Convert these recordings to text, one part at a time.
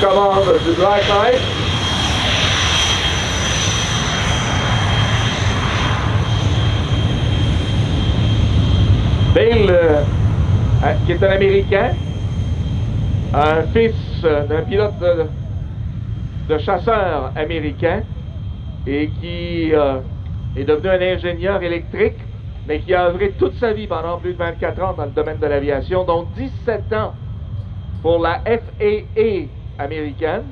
commandes du Black Knight. Bill, qui est un Américain, un fils d'un pilote de chasseur américain et qui est devenu un ingénieur électrique, mais qui a œuvré toute sa vie pendant plus de 24 ans dans le domaine de l'aviation, dont 17 ans pour la FAA américaine,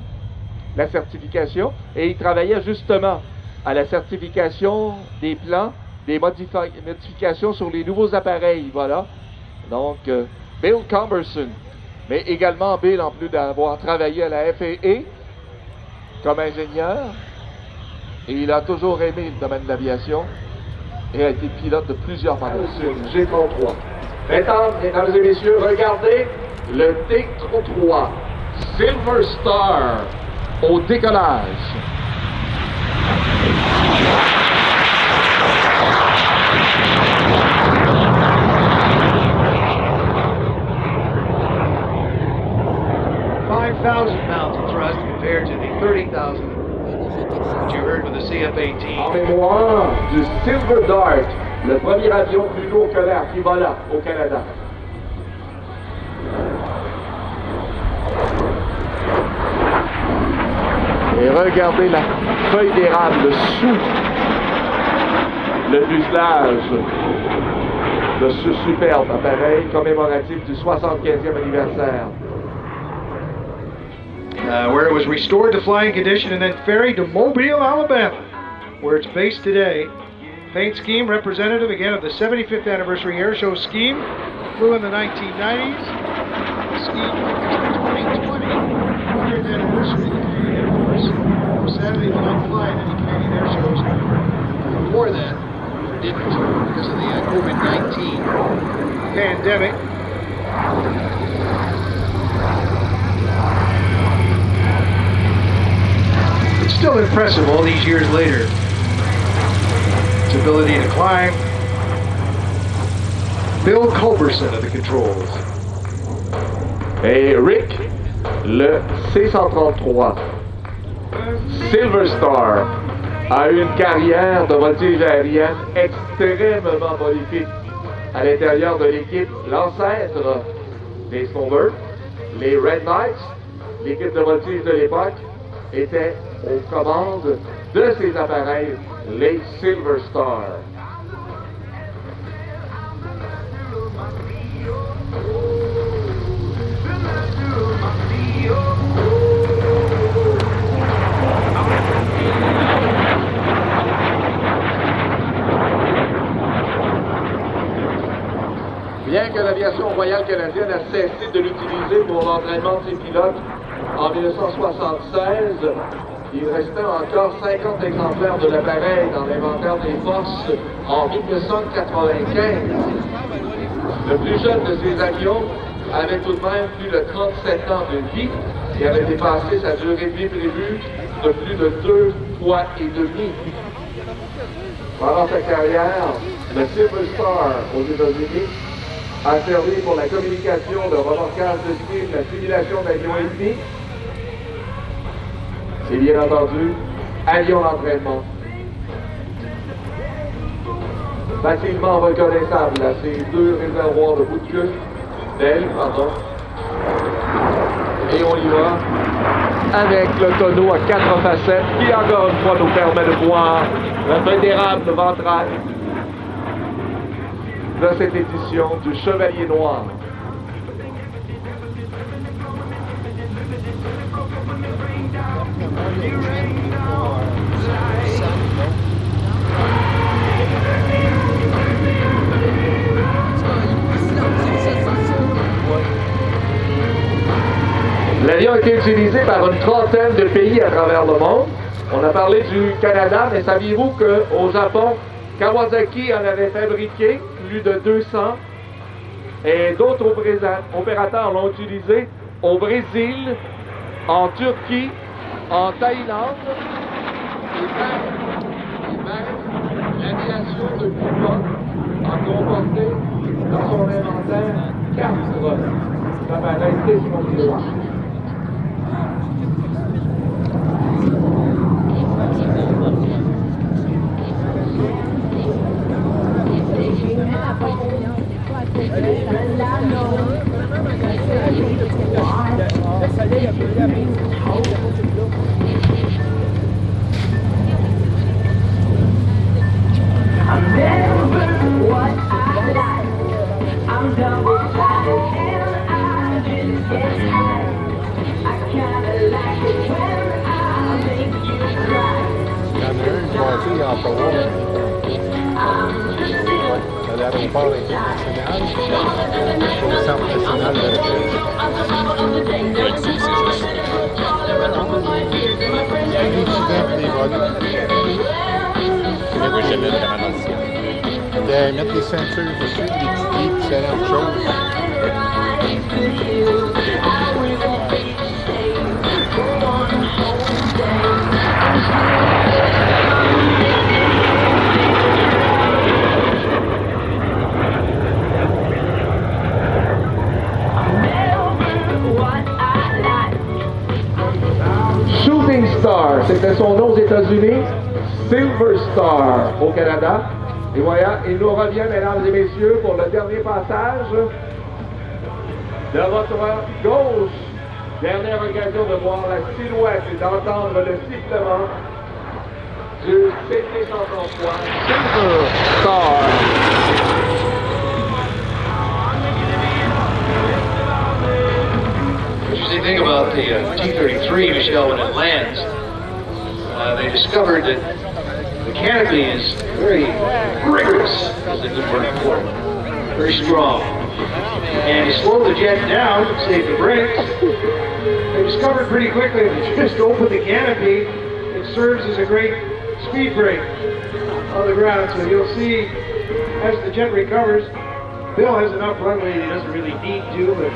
la certification, et il travaillait justement à la certification des plans, des modifications sur les nouveaux appareils, voilà. Donc, Bill Comberson, mais également Bill, en plus d'avoir travaillé à la FAA comme ingénieur, et il a toujours aimé le domaine de l'aviation et a été pilote de plusieurs modèles sur G33. Maintenant, mesdames et messieurs, regardez le T-33 Silver Star au décollage. £5,000 of thrust compared to the 30,000 that you heard with the CF-18. En mémoire du Silver Dart, le premier avion plus lourd que l'air qui vola au Canada. Et regardez la feuille d'érable sous le fuselage de ce superbe appareil commémoratif du 75e anniversaire. Where it was restored to flying condition and then ferried to Mobile, Alabama, where it's based today. Paint scheme representative again of the 75th anniversary air show scheme. Flew in the 1990s. The scheme is the 2020 100th anniversary of the Canadian Air Force. Sadly, we don't fly in any Canadian air shows. Before that, we didn't because of the COVID-19 pandemic. It's still impressive all these years later. Its ability to climb. Bill Culberson of the controls. Et Rick, le C-133 Silver Star, a eu une carrière de voltige aérienne extrêmement prolifique. À l'intérieur de l'équipe, l'ancêtre des Snowbirds, les Red Knights, l'équipe de voltige de l'époque, était aux commandes de ces appareils, les Silver Star. Bien que l'aviation royale canadienne a cessé de l'utiliser pour l'entraînement de ses pilotes en 1976, il restait encore 50 exemplaires de l'appareil dans l'inventaire des forces en 1995. Le plus jeune de ces avions avait tout de même plus de 37 ans de vie et avait dépassé sa durée de vie prévue de plus de 2 fois et demi. Pendant sa carrière, le Silver Star aux États-Unis a servi pour la communication, le remorquage de ski, la simulation d'avions ennemis et bien entendu, avions d'entraînement. Facilement reconnaissable à ces deux réservoirs de bout de queue, d'ailes, pardon. Et on y va avec le tonneau à 4 facettes qui encore une fois nous permet de voir la feuille d'érable ventrale de cette édition du Chevalier Noir. L'avion a été utilisé par une trentaine de pays à travers le monde. On a parlé du Canada, mais saviez-vous qu'au Japon, Kawasaki en avait fabriqué plus de 200 et d'autres opérateurs l'ont utilisé au Brésil, en Turquie, en Thaïlande. Et même l'aviation de Cuba a comporté dans son inventaire 4 appareils T-33. y en a un passé à Ottawa. À l'aéroport international, au Centre national de recherche. Il arrive souvent des vols. Moi, j'aimais vraiment dans le ciel. De mettre des ceintures dessus, d'étudier différentes choses. Shooting Star, c'était son nom aux États-Unis. Silver Star au Canada. Et voilà, il nous revient, mesdames et messieurs, pour le dernier passage. De votre gauche, dernière occasion de voir la silhouette et d'entendre le sifflement du CT-133 Silver Star. What you think about the T-33, Michelle, when it lands? They discovered that the canopy is very rigorous, as a good word for it, very strong. And you slow the jet down to save the brakes. They discovered pretty quickly that if you just open the canopy, it serves as a great speed brake on the ground. So you'll see as the jet recovers, Bill has enough runway that he doesn't really need to, but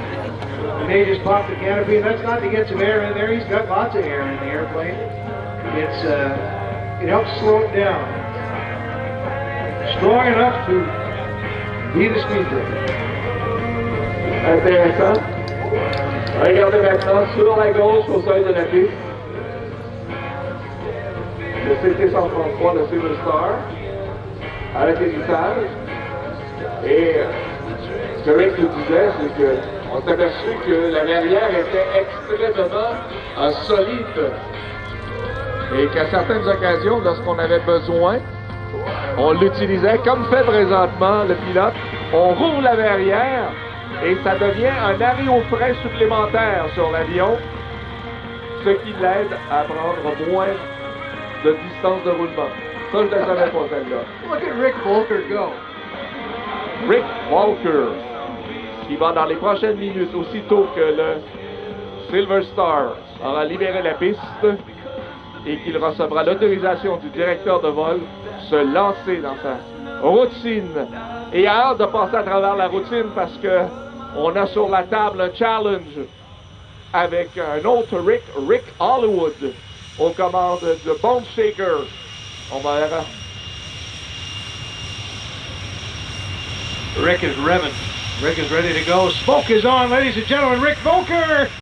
he may just pop the canopy, and that's not to get some air in there. He's got lots of air in the airplane. It helps slow it down. Strong enough to be the speed brake. Intéressant. Regardez maintenant sur la gauche au seuil de la piste. Le CT-133 de Silver Star à l'atterrissage. Et ce que Rick nous disait, c'est qu'on s'est aperçu que la verrière était extrêmement solide. Et qu'à certaines occasions, lorsqu'on avait besoin, on l'utilisait comme fait présentement le pilote. On rouvre la verrière et ça devient un arrêt au frais supplémentaire sur l'avion, ce qui l'aide à prendre moins de distance de roulement. Ça, je ne le savais pas, celle-là. Look at Rick Volker go. Rick Walker, qui va dans les prochaines minutes, aussitôt que le Silver Star aura libéré la piste et qu'il recevra l'autorisation du directeur de vol, se lancer dans sa routine. Et il a hâte de passer à travers la routine parce que on a sur la table un challenge avec un autre Rick Hollywood, aux commandes de Bone Shaker. On va verra. Rick is revving. Rick is ready to go. Smoke is on, ladies and gentlemen. Rick Volker!